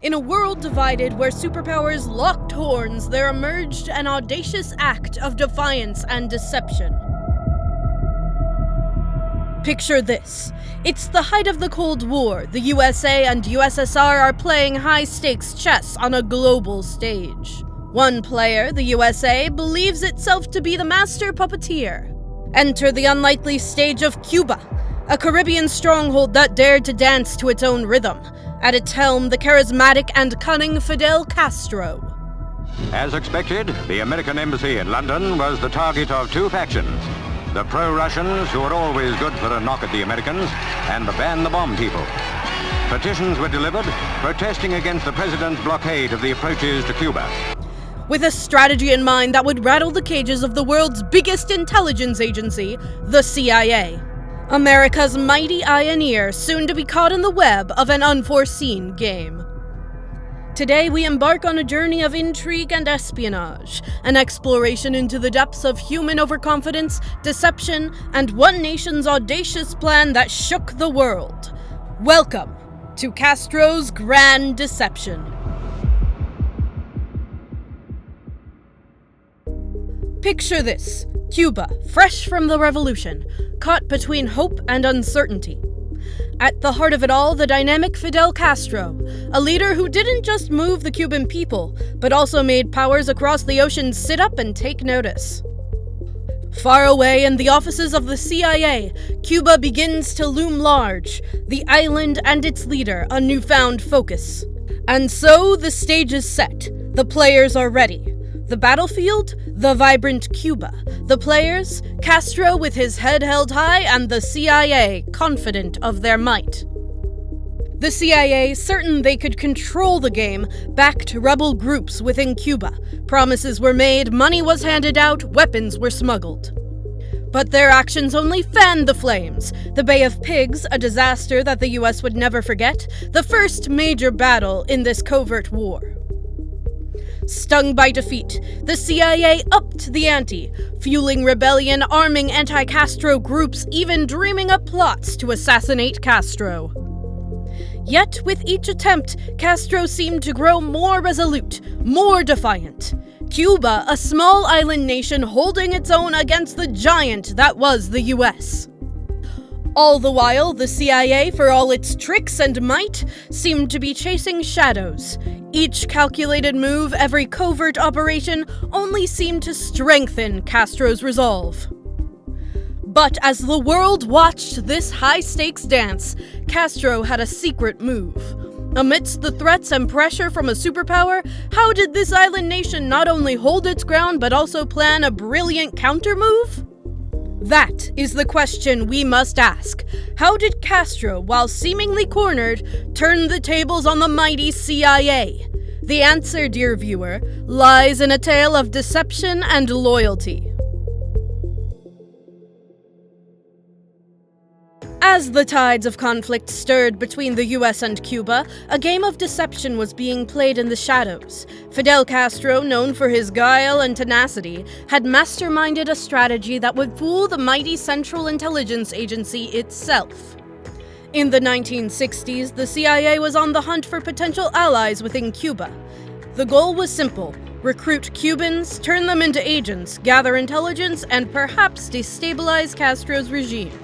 In a world divided where superpowers locked horns, there emerged an audacious act of defiance and deception. Picture this. It's the height of the Cold War. The USA and USSR are playing high-stakes chess on a global stage. One player, the USA, believes itself to be the master puppeteer. Enter the unlikely stage of Cuba, a Caribbean stronghold that dared to dance to its own rhythm. At its helm, the charismatic and cunning Fidel Castro. As expected, the American embassy in London was the target of two factions. The pro-Russians, who are always good for a knock at the Americans, and the ban-the-bomb people. Petitions were delivered protesting against the president's blockade of the approaches to Cuba. With a strategy in mind that would rattle the cages of the world's biggest intelligence agency, the CIA. America's mighty eye and ear, soon to be caught in the web of an unforeseen game. Today we embark on a journey of intrigue and espionage, an exploration into the depths of human overconfidence, deception, and one nation's audacious plan that shook the world. Welcome to Castro's Grand Deception. Picture this. Cuba, fresh from the revolution, caught between hope and uncertainty. At the heart of it all, the dynamic Fidel Castro, a leader who didn't just move the Cuban people, but also made powers across the ocean sit up and take notice. Far away in the offices of the CIA, Cuba begins to loom large, the island and its leader a newfound focus. And so the stage is set, the players are ready. The battlefield? The vibrant Cuba. The players? Castro with his head held high and the CIA confident of their might. The CIA, certain they could control the game, backed rebel groups within Cuba. Promises were made, money was handed out, weapons were smuggled. But their actions only fanned the flames. The Bay of Pigs, a disaster that the US would never forget, the first major battle in this covert war. Stung by defeat, the CIA upped the ante, fueling rebellion, arming anti-Castro groups, even dreaming up plots to assassinate Castro. Yet, with each attempt, Castro seemed to grow more resolute, more defiant. Cuba, a small island nation holding its own against the giant that was the US. All the while, the CIA, for all its tricks and might, seemed to be chasing shadows. Each calculated move, every covert operation, only seemed to strengthen Castro's resolve. But as the world watched this high-stakes dance, Castro had a secret move. Amidst the threats and pressure from a superpower, how did this island nation not only hold its ground but also plan a brilliant counter-move? That is the question we must ask. How did Castro, while seemingly cornered, turn the tables on the mighty CIA? The answer, dear viewer, lies in a tale of deception and loyalty. As the tides of conflict stirred between the US and Cuba, a game of deception was being played in the shadows. Fidel Castro, known for his guile and tenacity, had masterminded a strategy that would fool the mighty Central Intelligence Agency itself. In the 1960s, the CIA was on the hunt for potential allies within Cuba. The goal was simple: recruit Cubans, turn them into agents, gather intelligence, and perhaps destabilize Castro's regime.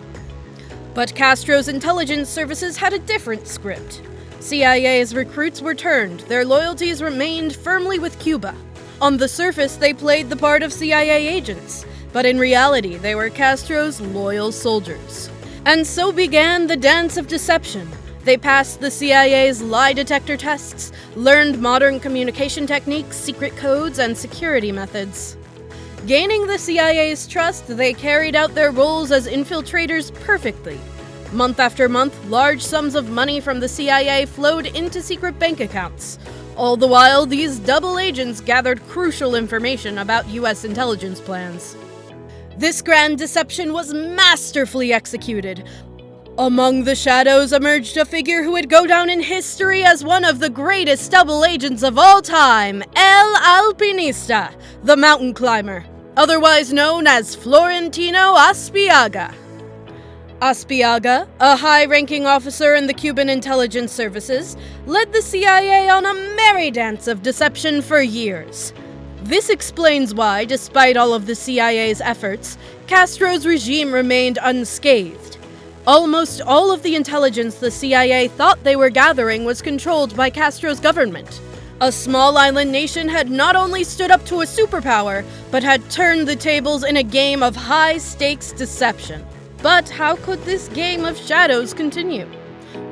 But Castro's intelligence services had a different script. CIA's recruits were turned, their loyalties remained firmly with Cuba. On the surface, they played the part of CIA agents, but in reality, they were Castro's loyal soldiers. And so began the dance of deception. They passed the CIA's lie detector tests, learned modern communication techniques, secret codes, and security methods. Gaining the CIA's trust, they carried out their roles as infiltrators perfectly. Month after month, large sums of money from the CIA flowed into secret bank accounts. All the while, these double agents gathered crucial information about US intelligence plans. This grand deception was masterfully executed. Among the shadows emerged a figure who would go down in history as one of the greatest double agents of all time, El Alpinista, the mountain climber, otherwise known as Florentino Aspillaga. Aspillaga, a high-ranking officer in the Cuban intelligence services, led the CIA on a merry dance of deception for years. This explains why, despite all of the CIA's efforts, Castro's regime remained unscathed. Almost all of the intelligence the CIA thought they were gathering was controlled by Castro's government. A small island nation had not only stood up to a superpower, but had turned the tables in a game of high-stakes deception. But how could this game of shadows continue?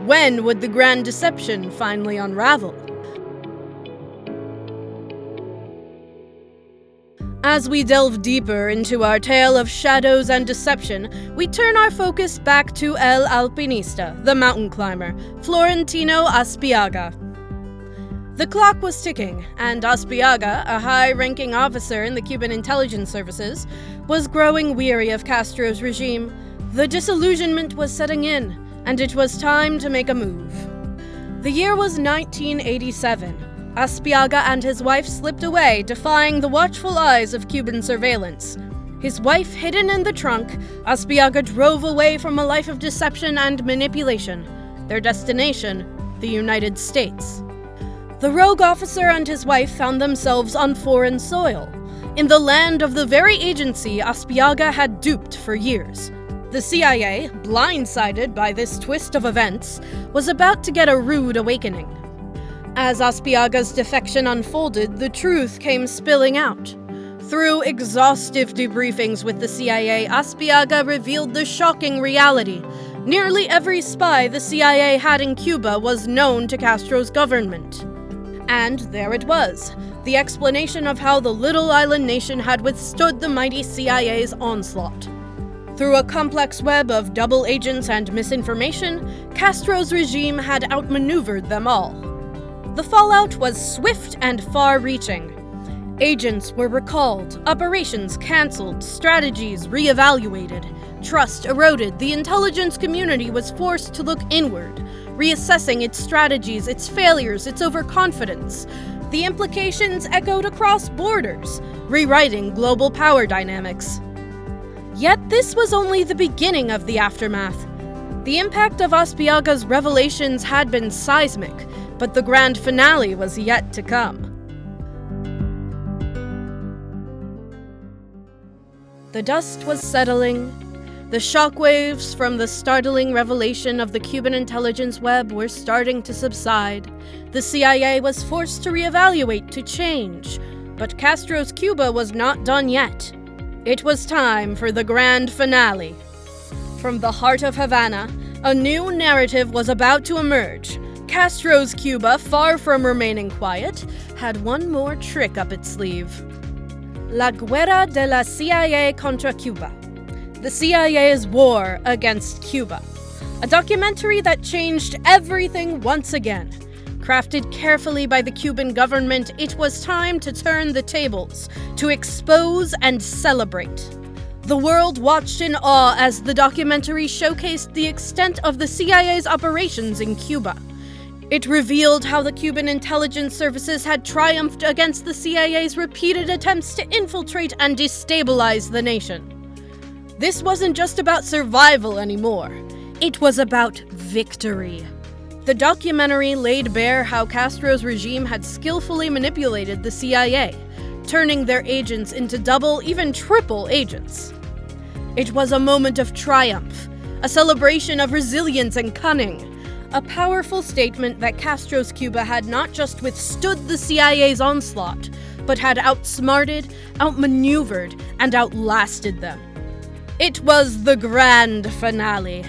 When would the grand deception finally unravel? As we delve deeper into our tale of shadows and deception, we turn our focus back to El Alpinista, the mountain climber, Florentino Aspillaga. The clock was ticking, and Aspillaga, a high-ranking officer in the Cuban intelligence services, was growing weary of Castro's regime. The disillusionment was setting in, and it was time to make a move. The year was 1987. Aspillaga and his wife slipped away, defying the watchful eyes of Cuban surveillance. His wife hidden in the trunk, Aspillaga drove away from a life of deception and manipulation. Their destination, the United States. The rogue officer and his wife found themselves on foreign soil, in the land of the very agency Aspillaga had duped for years. The CIA, blindsided by this twist of events, was about to get a rude awakening. As Aspillaga's defection unfolded, the truth came spilling out. Through exhaustive debriefings with the CIA, Aspillaga revealed the shocking reality. Nearly every spy the CIA had in Cuba was known to Castro's government. And there it was, the explanation of how the little island nation had withstood the mighty CIA's onslaught. Through a complex web of double agents and misinformation, Castro's regime had outmaneuvered them all. The fallout was swift and far-reaching. Agents were recalled, operations cancelled, strategies re-evaluated. Trust eroded, the intelligence community was forced to look inward, reassessing its strategies, its failures, its overconfidence. The implications echoed across borders, rewriting global power dynamics. Yet this was only the beginning of the aftermath. The impact of Aspillaga's revelations had been seismic, but the grand finale was yet to come. The dust was settling. The shockwaves from the startling revelation of the Cuban intelligence web were starting to subside. The CIA was forced to reevaluate, to change. But Castro's Cuba was not done yet. It was time for the grand finale. From the heart of Havana, a new narrative was about to emerge. Castro's Cuba, far from remaining quiet, had one more trick up its sleeve. La Guerra de la CIA contra Cuba. The CIA's war against Cuba. A documentary that changed everything once again. Crafted carefully by the Cuban government, it was time to turn the tables, to expose and celebrate. The world watched in awe as the documentary showcased the extent of the CIA's operations in Cuba. It revealed how the Cuban intelligence services had triumphed against the CIA's repeated attempts to infiltrate and destabilize the nation. This wasn't just about survival anymore. It was about victory. The documentary laid bare how Castro's regime had skillfully manipulated the CIA, turning their agents into double, even triple agents. It was a moment of triumph, a celebration of resilience and cunning, a powerful statement that Castro's Cuba had not just withstood the CIA's onslaught, but had outsmarted, outmaneuvered, and outlasted them. It was the grand finale.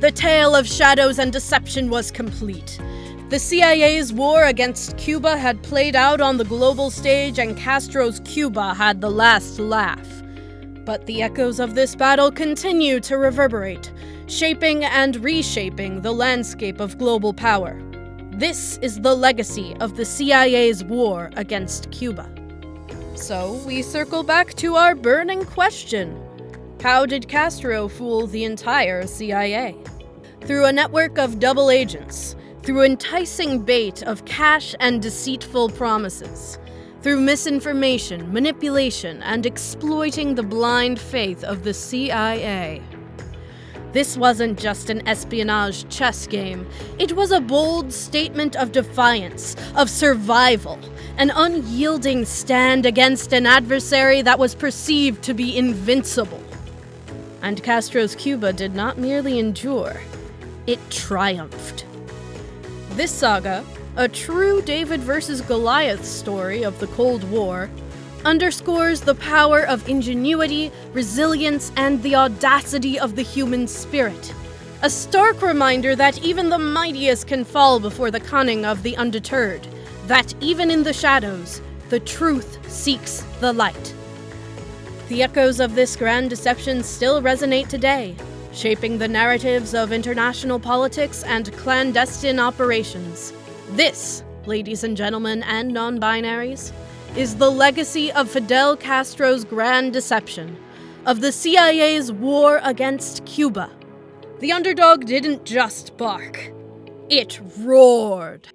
The tale of shadows and deception was complete. The CIA's war against Cuba had played out on the global stage, and Castro's Cuba had the last laugh. But the echoes of this battle continue to reverberate, shaping and reshaping the landscape of global power. This is the legacy of the CIA's war against Cuba. So we circle back to our burning question. How did Castro fool the entire CIA? Through a network of double agents, through enticing bait of cash and deceitful promises, through misinformation, manipulation, and exploiting the blind faith of the CIA. This wasn't just an espionage chess game. It was a bold statement of defiance, of survival, an unyielding stand against an adversary that was perceived to be invincible. And Castro's Cuba did not merely endure, it triumphed. This saga, a true David versus Goliath story of the Cold War, underscores the power of ingenuity, resilience, and the audacity of the human spirit. A stark reminder that even the mightiest can fall before the cunning of the undeterred, that even in the shadows, the truth seeks the light. The echoes of this grand deception still resonate today, shaping the narratives of international politics and clandestine operations. This, ladies and gentlemen and non-binaries, is the legacy of Fidel Castro's grand deception, of the CIA's war against Cuba. The underdog didn't just bark, it roared.